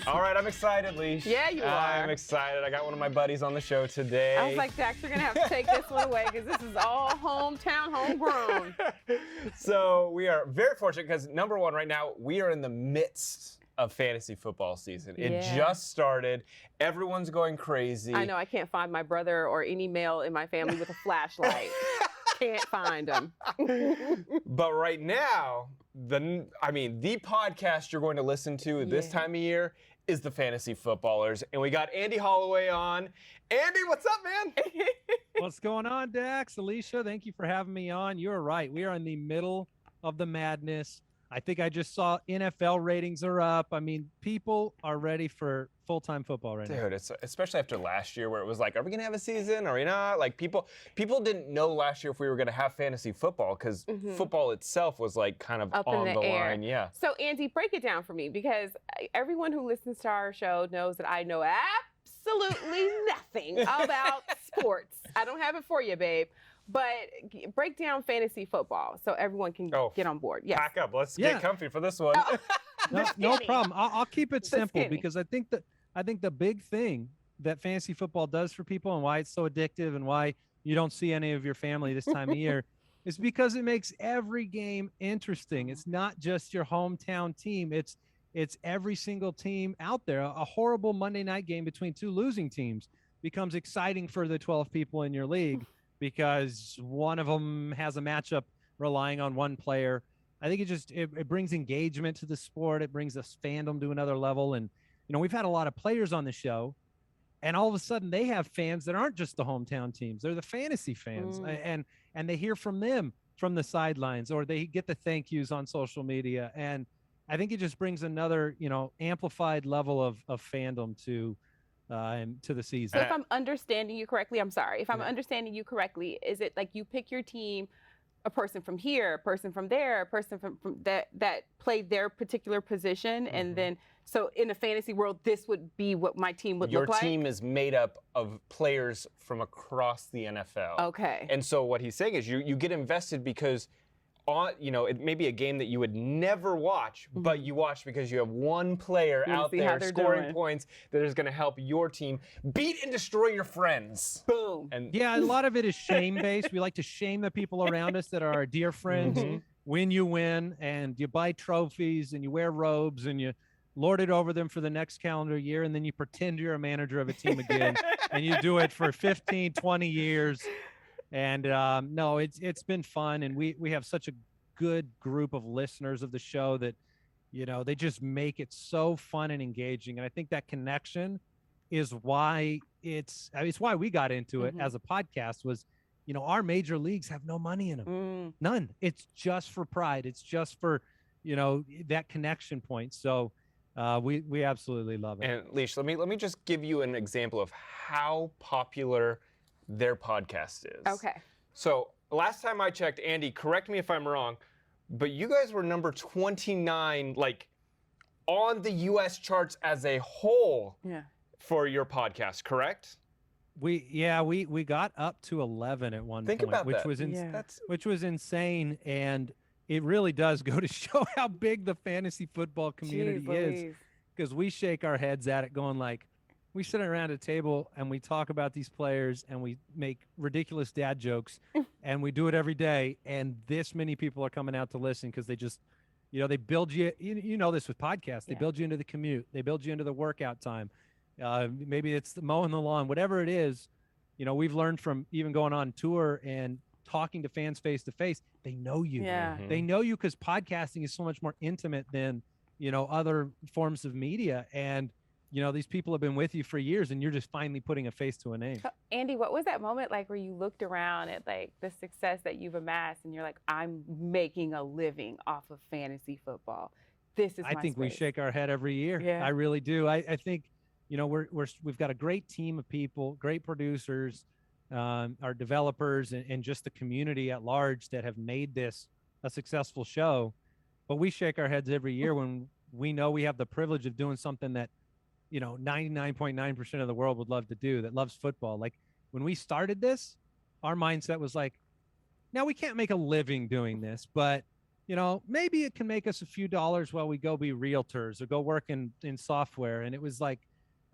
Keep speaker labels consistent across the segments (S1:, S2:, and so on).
S1: All right, I'm excited, Leash.
S2: Yeah, you are.
S1: I'm excited. I got one of my buddies on the show today.
S2: I was like, Dax, you're going to have to take this one away because this is all hometown, homegrown.
S1: So we are very fortunate because, number one, right now, we are in the midst of fantasy football season. It just started. Everyone's going crazy.
S2: I know. I can't find my brother or any male in my family with a flashlight. Can't find him.
S1: But right now, the podcast you're going to listen to this time of year is the Fantasy Footballers. And we got Andy Holloway on. Andy, what's up, man?
S3: What's going on, Dax? Alicia, thank you for having me on. You're right. We are in the middle of the madness. I think I just saw NFL ratings are up. I mean, people are ready for full-time football right now.
S1: Dude, it's especially after last year where it was like, are we going to have a season? Are we not? Like, people didn't know last year if we were going to have fantasy football because football itself was like kind of
S2: up
S1: on
S2: in
S1: the
S2: air.
S1: line. Yeah.
S2: So, Andy, break it down for me because everyone who listens to our show knows that I know absolutely nothing about sports. I don't have it for you, babe. But break down fantasy football so everyone can get on board. Yes.
S1: Pack up. Let's get comfy for this one.
S3: No problem. I'll keep it simple because I think the big thing that fantasy football does for people and why it's so addictive and why you don't see any of your family this time of year is because it makes every game interesting. It's not just your hometown team. It's every single team out there. A horrible Monday night game between two losing teams becomes exciting for the 12 people in your league because one of them has a matchup relying on one player. I think it brings engagement to the sport. It brings us fandom to another level. And, we've had a lot of players on the show, and all of a sudden they have fans that aren't just the hometown teams. They're the fantasy fans. And they hear from them from the sidelines, or they get the thank yous on social media. And I think it just brings another, amplified level of fandom to the season.
S2: So if I'm understanding you correctly, I'm sorry. If I'm understanding you correctly, is it like you pick your team, a person from here, a person from there, a person from that played their particular position, and then so in the fantasy world, this would be what my team would look like?
S1: Your team is made up of players from across the NFL.
S2: Okay.
S1: And so what he's saying is you get invested because it may be a game that you would never watch, but you watch because you have one player out there scoring points that is going to help your team beat and destroy your friends.
S2: Boom.
S1: And
S3: a lot of it is shame-based. We like to shame the people around us that are our dear friends. When you win, and you buy trophies, and you wear robes, and you lord it over them for the next calendar year, and then you pretend you're a manager of a team again, and you do it for 15, 20 years. And no, it's been fun, and we have such a good group of listeners of the show that they just make it so fun and engaging. And I think that connection is why it's why we got into it as a podcast. Was our major leagues have no money in them, none. It's just for pride. It's just for that connection point. So we absolutely love it.
S1: And Leash, let me just give you an example of how popular their podcast is.
S2: Okay.
S1: So last time I checked, Andy, correct me if I'm wrong, but you guys were number 29, like on the U.S. charts as a whole for your podcast, correct?
S3: We got up to 11 at one
S1: point,
S3: which was insane, and it really does go to show how big the fantasy football community is, because we shake our heads at it going like, we sit around a table and we talk about these players and we make ridiculous dad jokes and we do it every day. And this many people are coming out to listen because they just, they build you, this with podcasts, they build you into the commute. They build you into the workout time. Maybe it's the mowing the lawn, whatever it is. We've learned from even going on tour and talking to fans face to face. They know you.
S2: Yeah.
S3: They know you because podcasting is so much more intimate than, other forms of media. And, these people have been with you for years, and you're just finally putting a face to a name.
S2: So, Andy, what was that moment like where you looked around at like the success that you've amassed, and you're like, I'm making a living off of fantasy football. This is.
S3: I think
S2: space.
S3: we shake our head every year.
S2: Yeah.
S3: I really do. I think, we've got a great team of people, great producers, our developers, and just the community at large that have made this a successful show. But we shake our heads every year when we know we have the privilege of doing something that 99.9% of the world would love to do, that loves football. Like when we started this, our mindset was like, now we can't make a living doing this, but maybe it can make us a few dollars while we go be realtors or go work in software. And it was like,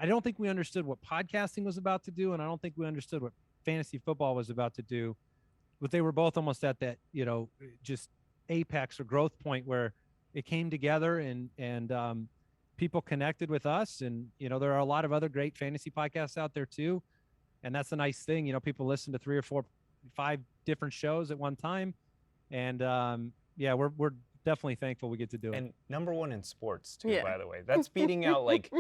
S3: I don't think we understood what podcasting was about to do. And I don't think we understood what fantasy football was about to do, but they were both almost at that, just apex or growth point where it came together and people connected with us. And, there are a lot of other great fantasy podcasts out there too. And that's a nice thing. People listen to 3 or 4, 5 different shows at one time. And, we're definitely thankful we get to do it.
S1: And #1 in sports too, by the way. That's beating out like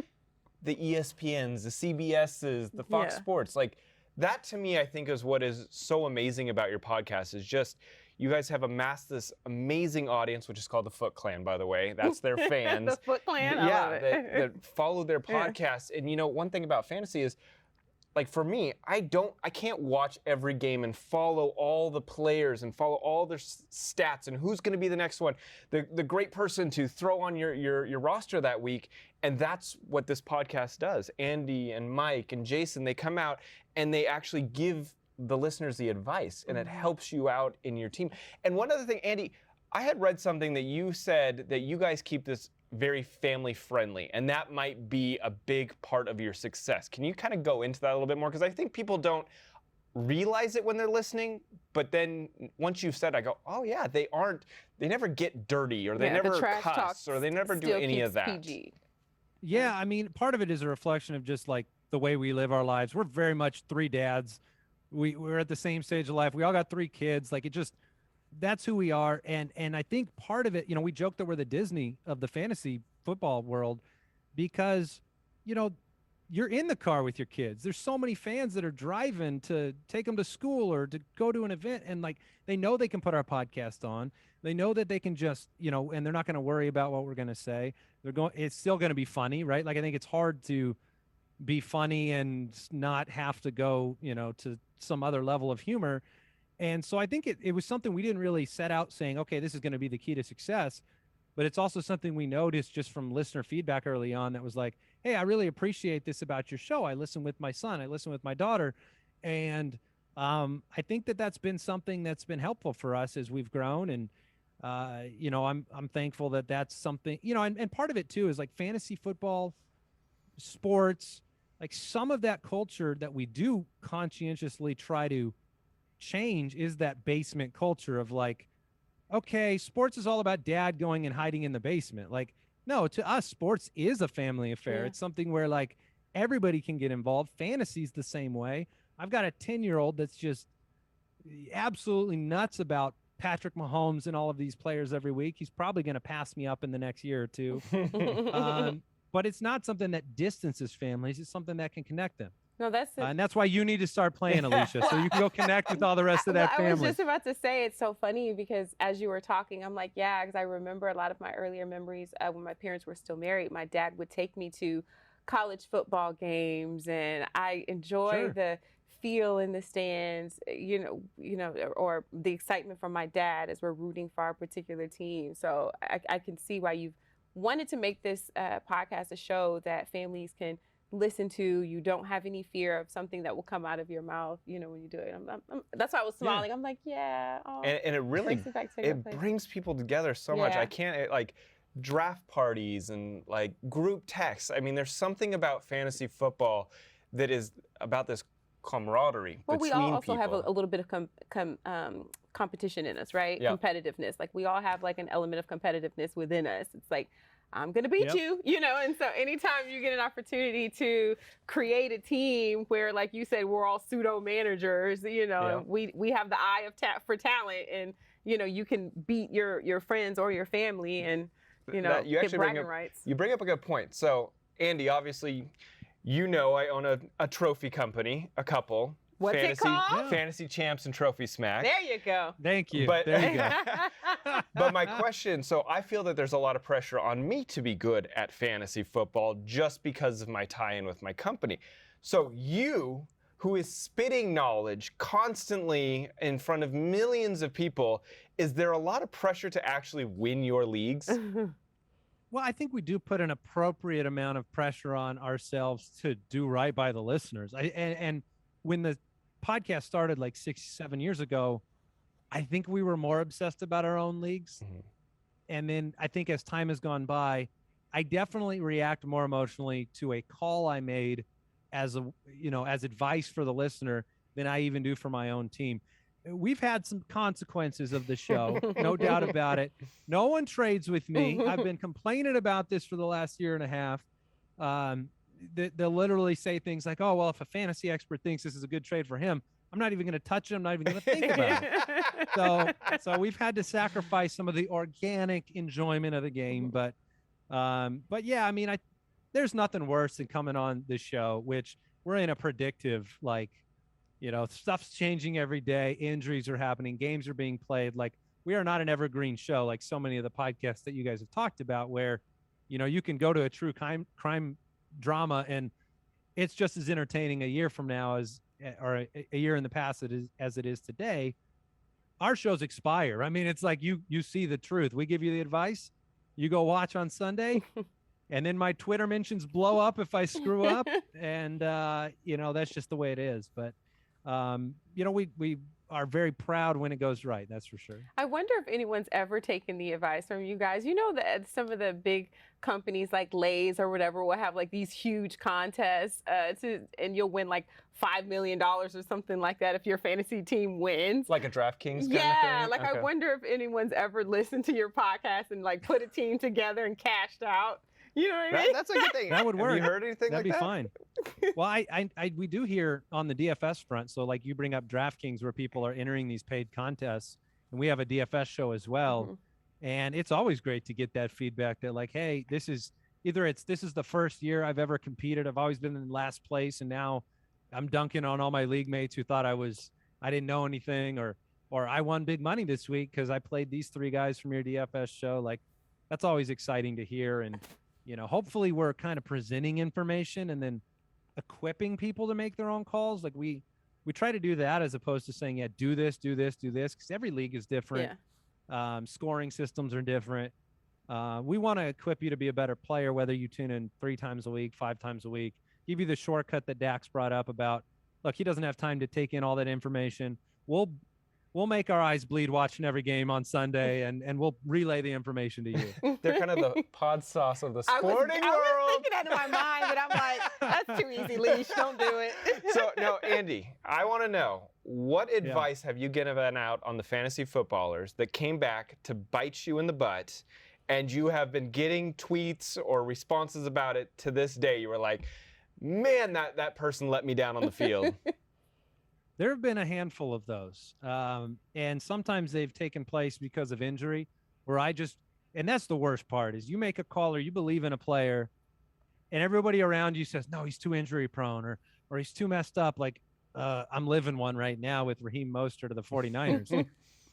S1: the ESPNs, the CBSs, the Fox Sports. Like that to me, I think is what is so amazing about your podcast is just you guys have amassed this amazing audience, which is called the Foot Clan, by the way. That's their fans.
S2: The Foot Clan? I love it.
S1: That follow their podcast. And one thing about fantasy is, like for me, I can't watch every game and follow all the players and follow all their stats and who's going to be the next one, the great person to throw on your roster that week. And that's what this podcast does. Andy and Mike and Jason, they come out and they actually give the listeners the advice, and it helps you out in your team. And one other thing, Andy, I had read something that you said that you guys keep this very family friendly, and that might be a big part of your success. Can you kind of go into that a little bit more? Because I think people don't realize it when they're listening, but then once you've said, I go, oh yeah, they never get dirty, or they never cuss, or they never do any of that.
S2: PG.
S3: Yeah, I mean, part of it is a reflection of just like the way we live our lives. We're very much 3 dads. We're at the same stage of life. We all got 3 kids. Like that's who we are. And I think part of it, we joke that we're the Disney of the fantasy football world because, you're in the car with your kids. There's so many fans that are driving to take them to school or to go to an event. And like, they know they can put our podcast on. They know that they can just, and they're not going to worry about what we're going to say. It's still going to be funny, right? Like, I think it's hard to be funny and not have to go, to some other level of humor. And so I think it was something we didn't really set out saying, okay, this is going to be the key to success, but it's also something we noticed just from listener feedback early on that was like, hey, I really appreciate this about your show. I listen with my son, I listen with my daughter. And I think that's been something that's been helpful for us as we've grown. And, I'm thankful that that's something, and part of it too is like fantasy football, sports, like some of that culture that we do conscientiously try to change is that basement culture of like, okay, sports is all about dad going and hiding in the basement. Like, no, to us, sports is a family affair. Yeah. It's something where like everybody can get involved. Fantasy's the same way. I've got a 10-year-old that's just absolutely nuts about Patrick Mahomes and all of these players every week. He's probably going to pass me up in the next year or two. But it's not something that distances families. It's something that can connect them.
S2: No,
S3: and that's why you need to start playing, Alicia, so you can go connect with all the rest of that family.
S2: I was just about to say, it's so funny because as you were talking, I'm like, yeah, because I remember a lot of my earlier memories when my parents were still married. My dad would take me to college football games, and I enjoy the feel in the stands, or the excitement from my dad as we're rooting for our particular team. So I can see why you've wanted to make this podcast a show that families can listen to. You don't have any fear of something that will come out of your mouth, when you do it. That's why I was smiling. I'm like, yeah. Oh,
S1: and it really, brings people together so much. I can't, like, draft parties and like group texts. I mean, there's something about fantasy football that is about this camaraderie between people.
S2: We all also have a little bit of competition in us, right? Yep. Competitiveness. Like, we all have like an element of competitiveness within us. It's like, I'm going to beat you, and so anytime you get an opportunity to create a team where, like you said, we're all pseudo managers, we have the eye of for talent, and, you can beat your friends or your family and, you get bragging rights.
S1: You bring up a good point. So, Andy, obviously, I own a trophy company, a couple.
S2: What's it called?
S1: Fantasy Champs and Trophy Smack.
S2: There you go.
S3: Thank you.
S1: But,
S3: there you go.
S1: But my question, so I feel that there's a lot of pressure on me to be good at fantasy football just because of my tie-in with my company. So you, who is spitting knowledge constantly in front of millions of people, is there a lot of pressure to actually win your leagues?
S3: Well, I think we do put an appropriate amount of pressure on ourselves to do right by the listeners. And when the podcast started like 6-7 years ago, I think we were more obsessed about our own leagues. And then I think as time has gone by, I definitely react more emotionally to a call I made as as advice for the listener than I even do for my own team. We've had some consequences of the show, no doubt about it. No one trades with me. I've been complaining about this for the last year and a half. They'll literally say things like, oh, well, if a fantasy expert thinks this is a good trade for him, I'm not even going to touch it. I'm not even going to think about it. So we've had to sacrifice some of the organic enjoyment of the game. But yeah, I mean, there's nothing worse than coming on this show, which we're in a predictive, like, stuff's changing every day. Injuries are happening. Games are being played. Like, we are not an evergreen show like so many of the podcasts that you guys have talked about where, you can go to a true crime drama and it's just as entertaining a year from now or a year in the past as it is today. Our shows expire. I mean, it's like you see the truth. We give you the advice. You go watch on Sunday. And then my Twitter mentions blow up if I screw up. And, that's just the way it is. But, we are very proud when it goes right. That's for sure.
S2: I wonder if anyone's ever taken the advice from you guys. You know that some of the big companies like Lay's or whatever will have like these huge contests and you'll win like $5 million or something like that if your fantasy team wins.
S1: Like a DraftKings kind of thing?
S2: Yeah, like
S1: okay.
S2: I wonder if anyone's ever listened to your podcast and like put a team together and cashed out. You know what I mean?
S1: That's a good thing.
S3: That would work.
S1: Have you heard anything
S3: That'd
S1: like that?
S3: That'd be fine. Well, we do hear on the DFS front. So like you bring up DraftKings where people are entering these paid contests, and we have a DFS show as well. Mm-hmm. And it's always great to get that feedback that like, hey, this is the first year I've ever competed. I've always been in last place, and now I'm dunking on all my league mates who thought I didn't know anything, or I won big money this week because I played these 3 guys from your DFS show. Like, that's always exciting to hear. And hopefully we're kind of presenting information and then equipping people to make their own calls. Like we try to do that as opposed to saying, yeah, do this, because every league is different. Yeah. Scoring systems are different. We want to equip you to be a better player, whether you tune in 3 times a week, 5 times a week, give you the shortcut that Dax brought up about, look, he doesn't have time to take in all that information. We'll make our eyes bleed watching every game on Sunday, and we'll relay the information to you.
S1: They're kind of the Podsauce of the sporting world.
S2: I was thinking that in my mind, but I'm like, that's too easy, Leash. Don't do it.
S1: So, no, Andy, I want to know, what advice have you given out on the fantasy footballers that came back to bite you in the butt, and you have been getting tweets or responses about it to this day? You were like, man, that person let me down on the field.
S3: There have been a handful of those, and sometimes they've taken place because of injury, where and that's the worst part, is you make a call or you believe in a player, and everybody around you says, no, he's too injury prone, or he's too messed up. Like, I'm living one right now with Raheem Mostert of the 49ers,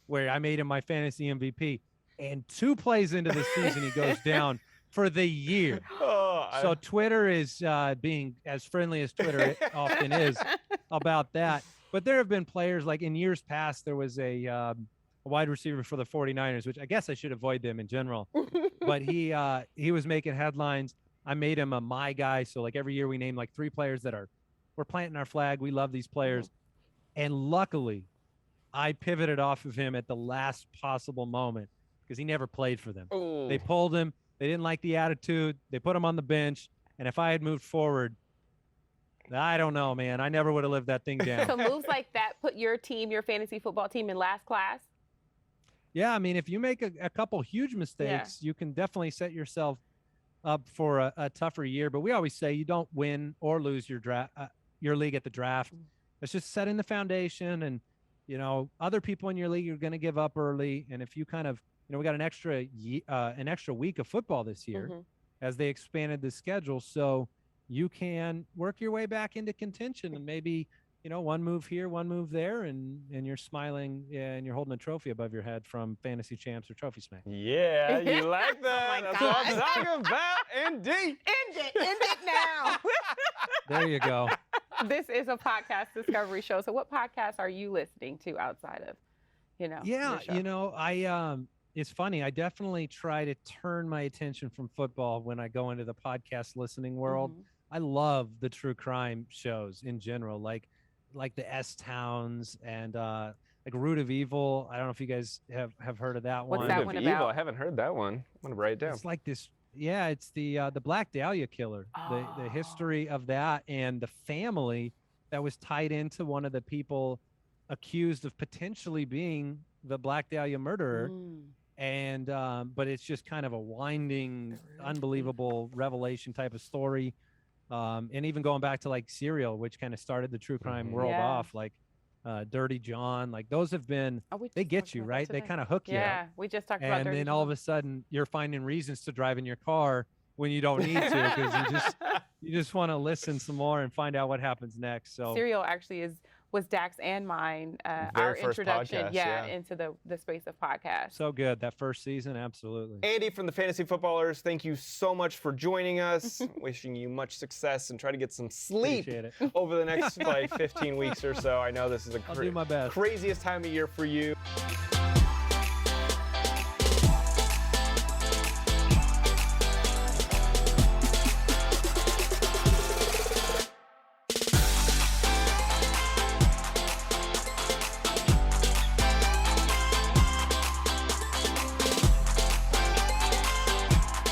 S3: where I made him my fantasy MVP, and 2 plays into the season, he goes down for the year. So Twitter is being as friendly as Twitter often is about that. But there have been players, like in years past, there was a wide receiver for the 49ers, which I guess I should avoid them in general. But he was making headlines. I made him a my guy. So like every year we name like 3 players that we're planting our flag. We love these players. And luckily, I pivoted off of him at the last possible moment because he never played for them. Ooh. They pulled him. They didn't like the attitude. They put him on the bench. And if I had moved forward, I don't know, man. I never would have lived that thing down.
S2: So moves like that put your fantasy football team in last class?
S3: Yeah, I mean, if you make a couple huge mistakes, you can definitely set yourself up for a tougher year. But we always say you don't win or lose your league at the draft. It's just setting the foundation, and other people in your league are going to give up early. And if you kind of, we got an extra week of football this year as they expanded the schedule, so you can work your way back into contention, and maybe, one move here, one move there, and you're smiling and you're holding a trophy above your head from Fantasy Champs or Trophy Smack.
S1: Yeah, you like that. That's what I'm talking about. End
S2: it now.
S3: There you go.
S2: This is a podcast discovery show. So what podcasts are you listening to outside of,
S3: Yeah, it's funny. I definitely try to turn my attention from football when I go into the podcast listening world. I love the true crime shows in general, like the S-Towns and like Root of Evil. I don't know if you guys have heard of that one.
S2: What's that
S1: Root
S2: one
S1: of
S2: about?
S1: Evil. I haven't heard that one. I'm gonna write it down.
S3: It's like this. Yeah, it's the Black Dahlia killer. The history of that and the family that was tied into one of the people accused of potentially being the Black Dahlia murderer. And but it's just kind of a winding, unbelievable revelation type of story. And even going back to like Serial, which kind of started the true crime world off, like Dirty John, like those have been, they get you, right? They kind of hook you.
S2: Yeah, we just talked about Dirty John.
S3: And then all of a sudden you're finding reasons to drive in your car when you don't need to, because you just want to listen some more and find out what happens next. So
S2: Serial actually was Dax and mine, our introduction,
S1: podcast,
S2: into the space of podcasts.
S3: So good. That first season, absolutely.
S1: Andy from the Fantasy Footballers, thank you so much for joining us. Wishing you much success and try to get some sleep over the next like 15 weeks or so. I know this is
S3: I'll do my best.
S1: craziest time of year for you.